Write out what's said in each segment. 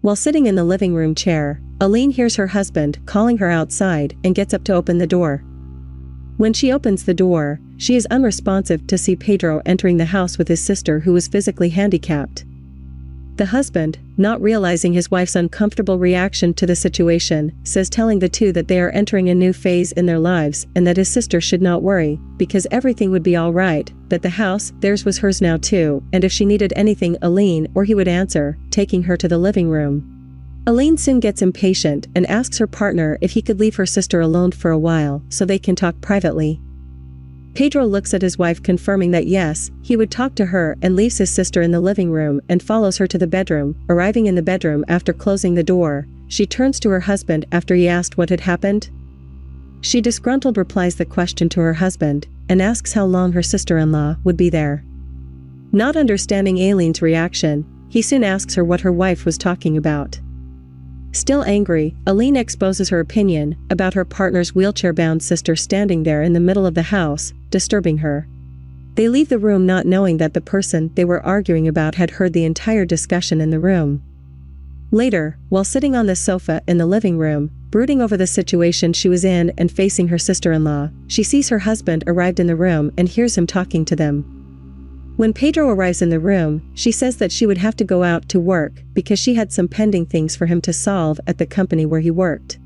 While sitting in the living room chair, Aline hears her husband calling her outside and gets up to open the door. When she opens the door, she is unresponsive to see Pedro entering the house with his sister who was physically handicapped. The husband, not realizing his wife's uncomfortable reaction to the situation, says telling the two that they are entering a new phase in their lives and that his sister should not worry, because everything would be alright, that the house, theirs was hers now too, and if she needed anything Aline or he would answer, taking her to the living room. Aline soon gets impatient and asks her partner if he could leave her sister alone for a while so they can talk privately. Pedro looks at his wife confirming that yes, he would talk to her and leaves his sister in the living room and follows her to the bedroom. Arriving in the bedroom after closing the door, she turns to her husband after he asked what had happened. She disgruntled replies the question to her husband and asks how long her sister-in-law would be there. Not understanding Aline's reaction, he soon asks her what her wife was talking about. Still angry, Aline exposes her opinion about her partner's wheelchair-bound sister standing there in the middle of the house, disturbing her. They leave the room not knowing that the person they were arguing about had heard the entire discussion in the room. Later, while sitting on the sofa in the living room, brooding over the situation she was in and facing her sister-in-law, she sees her husband arrived in the room and hears him talking to them. When Pedro arrives in the room, she says that she would have to go out to work because she had some pending things for him to solve at the company where he worked.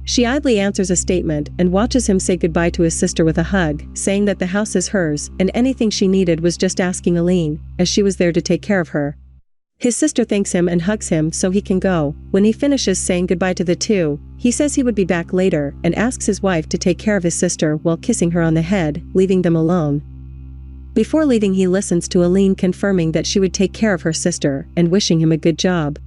She idly answers a statement and watches him say goodbye to his sister with a hug, saying that the house is hers and anything she needed was just asking Aline, as she was there to take care of her. His sister thanks him and hugs him so he can go. When he finishes saying goodbye to the two, he says he would be back later and asks his wife to take care of his sister while kissing her on the head, leaving them alone. Before leaving, he listens to Aline confirming that she would take care of her sister and wishing him a good job.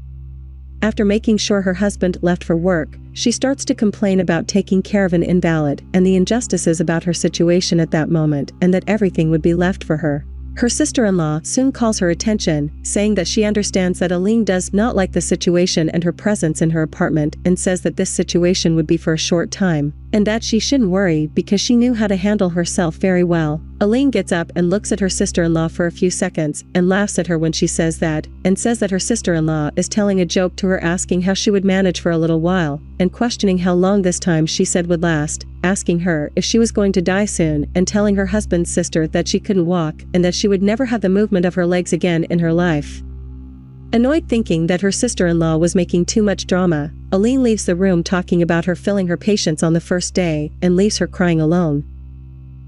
After making sure her husband left for work, she starts to complain about taking care of an invalid and the injustices about her situation at that moment and that everything would be left for her. Her sister-in-law soon calls her attention, saying that she understands that Aline does not like the situation and her presence in her apartment and says that this situation would be for a short time, and that she shouldn't worry because she knew how to handle herself very well. Aline gets up and looks at her sister-in-law for a few seconds and laughs at her when she says that, and says that her sister-in-law is telling a joke to her, asking how she would manage for a little while, and questioning how long this time she said would last, asking her if she was going to die soon and telling her husband's sister that she couldn't walk and that she would never have the movement of her legs again in her life. Annoyed thinking that her sister-in-law was making too much drama, Aline leaves the room talking about her filling her patients on the first day and leaves her crying alone.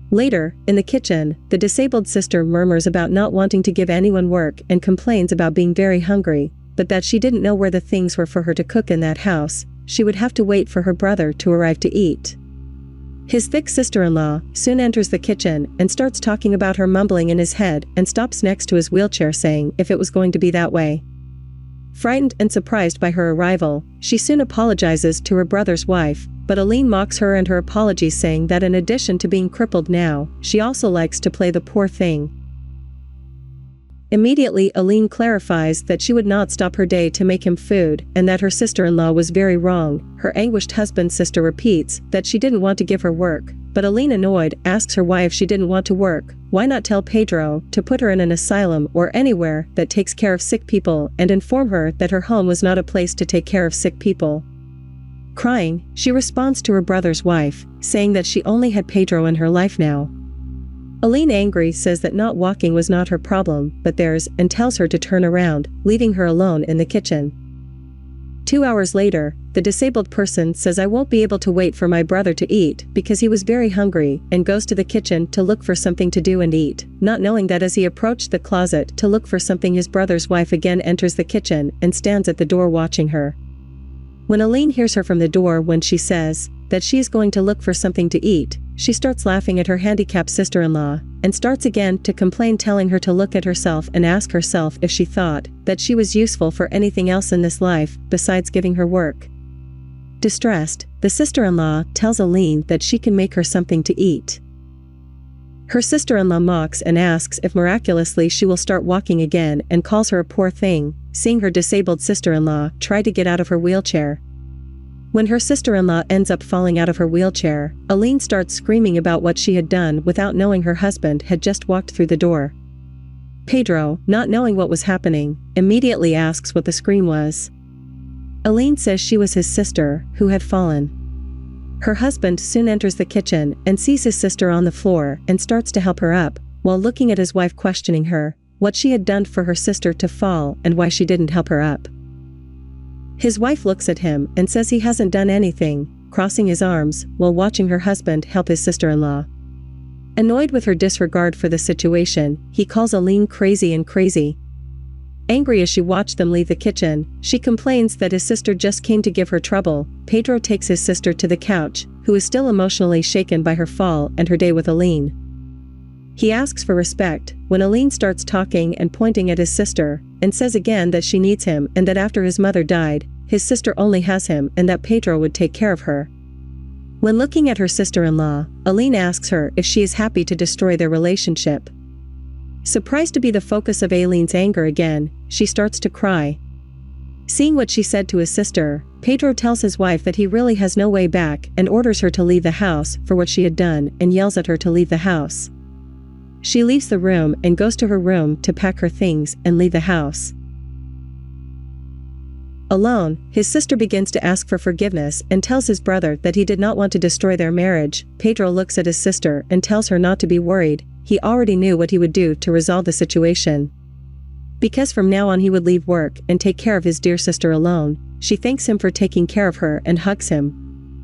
Later, in the kitchen, the disabled sister murmurs about not wanting to give anyone work and complains about being very hungry, but that she didn't know where the things were for her to cook in that house. She would have to wait for her brother to arrive to eat. His thick sister-in-law soon enters the kitchen and starts talking about her, mumbling in his head, and stops next to his wheelchair saying if it was going to be that way. Frightened and surprised by her arrival, she soon apologizes to her brother's wife, but Aline mocks her and her apologies, saying that in addition to being crippled now, she also likes to play the poor thing. Immediately, Aline clarifies that she would not stop her day to make him food and that her sister-in-law was very wrong. Her anguished husband's sister repeats that she didn't want to give her work, but Aline, annoyed, asks her why if she didn't want to work, why not tell Pedro to put her in an asylum or anywhere that takes care of sick people and inform her that her home was not a place to take care of sick people. Crying, she responds to her brother's wife, saying that she only had Pedro in her life now. Aline, angry, says that not walking was not her problem but theirs and tells her to turn around, leaving her alone in the kitchen. 2 hours later, the disabled person says, "I won't be able to wait for my brother to eat because he was very hungry," and goes to the kitchen to look for something to do and eat, not knowing that as he approached the closet to look for something, his brother's wife again enters the kitchen and stands at the door watching her. When Aline hears her from the door when she says that she is going to look for something to eat, she starts laughing at her handicapped sister-in-law and starts again to complain, telling her to look at herself and ask herself if she thought that she was useful for anything else in this life besides giving her work. Distressed, the sister-in-law tells Aline that she can make her something to eat. Her sister-in-law mocks and asks if miraculously she will start walking again and calls her a poor thing, seeing her disabled sister-in-law try to get out of her wheelchair. When her sister-in-law ends up falling out of her wheelchair, Aline starts screaming about what she had done without knowing her husband had just walked through the door. Pedro, not knowing what was happening, immediately asks what the scream was. Aline says she was his sister, who had fallen. Her husband soon enters the kitchen and sees his sister on the floor and starts to help her up, while looking at his wife questioning her, what she had done for her sister to fall and why she didn't help her up. His wife looks at him and says he hasn't done anything, crossing his arms while watching her husband help his sister-in-law. Annoyed with her disregard for the situation, he calls Aline crazy. Angry as she watched them leave the kitchen, she complains that his sister just came to give her trouble. Pedro takes his sister to the couch, who is still emotionally shaken by her fall and her day with Aline. He asks for respect, when Aline starts talking and pointing at his sister, and says again that she needs him and that after his mother died, his sister only has him and that Pedro would take care of her. When looking at her sister-in-law, Aline asks her if she is happy to destroy their relationship. Surprised to be the focus of Aline's anger again, she starts to cry. Seeing what she said to his sister, Pedro tells his wife that he really has no way back and orders her to leave the house for what she had done and yells at her to leave the house. She leaves the room and goes to her room to pack her things and leave the house. Alone, his sister begins to ask for forgiveness and tells his brother that he did not want to destroy their marriage. Pedro looks at his sister and tells her not to be worried. He already knew what he would do to resolve the situation. Because from now on he would leave work and take care of his dear sister alone, she thanks him for taking care of her and hugs him,